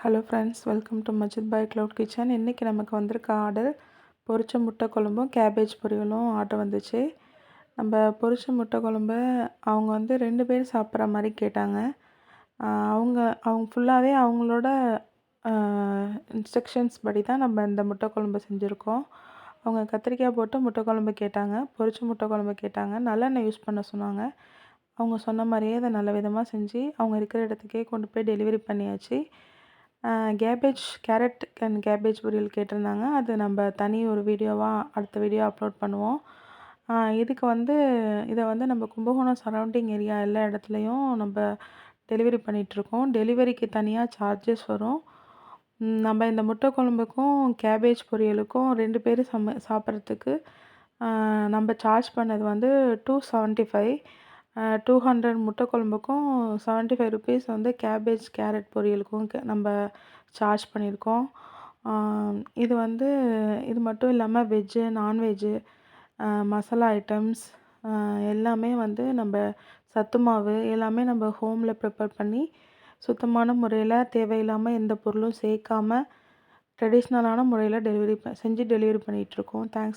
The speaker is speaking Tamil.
Hello friends, welcome to Majid bye cloud kitchen. இன்றைக்கி நமக்கு வந்திருக்க ஆர்டர் பொரிச்ச முட்டை குழம்பும் கேபேஜ் பொரியலும் ஆர்டர் வந்துச்சு. நம்ம பொரிச்ச முட்டை குழம்பு அவங்க வந்து 2 பேர் சாப்பிட்ற மாதிரி கேட்டாங்க. அவங்க அவங்க ஃபுல்லாகவே அவங்களோட இன்ஸ்ட்ரக்ஷன்ஸ் படி தான் நம்ம இந்த முட்டை குழம்பு செஞ்சுருக்கோம். அவங்க கத்திரிக்காய் போட்டு முட்டை குழம்பு கேட்டாங்க, பொரிச்ச முட்டை குழம்பு கேட்டாங்க, நல்லெண்ணெய் யூஸ் பண்ண சொன்னாங்க. அவங்க சொன்ன மாதிரியே அதை நல்ல விதமாக செஞ்சு அவங்க இருக்கிற இடத்துக்கே கொண்டு போய் டெலிவரி பண்ணியாச்சு. கேரட் அண்ட் கேபேஜ் பொரியல் கேட்டிருந்தாங்க. அது நம்ம தனி ஒரு வீடியோவாக அடுத்த வீடியோ அப்லோட் பண்ணுவோம். இதை வந்து நம்ம கும்பகோணம் சரௌண்டிங் ஏரியா எல்லா இடத்துலையும் நம்ம டெலிவரி பண்ணிகிட்ருக்கோம். டெலிவரிக்கு தனியாக சார்ஜஸ் வரும். நம்ம இந்த முட்டை குழம்புக்கும் கேபேஜ் பொரியலுக்கும் 2 பேர் சாப்பிட்றதுக்கு நம்ம சார்ஜ் பண்ணது வந்து 275. 200 முட்டை குழம்புக்கும் 75 ருபீஸ் வந்து கேரட் பொரியலுக்கும் நம்ம சார்ஜ் பண்ணியிருக்கோம். இது மட்டும் இல்லாமல் வெஜ்ஜு, நான்வெஜ்ஜு, மசாலா ஐட்டம்ஸ் எல்லாமே வந்து நம்ம சத்து மாவு எல்லாமே நம்ம ஹோமில் ப்ரிப்பேர் பண்ணி சுத்தமான முறையில் தேவையில்லாமல் எந்த பொருளும் சேர்க்காம ட்ரெடிஷ்னலான முறையில் செஞ்சு டெலிவரி பண்ணிகிட்ருக்கோம். தேங்க்ஸ்.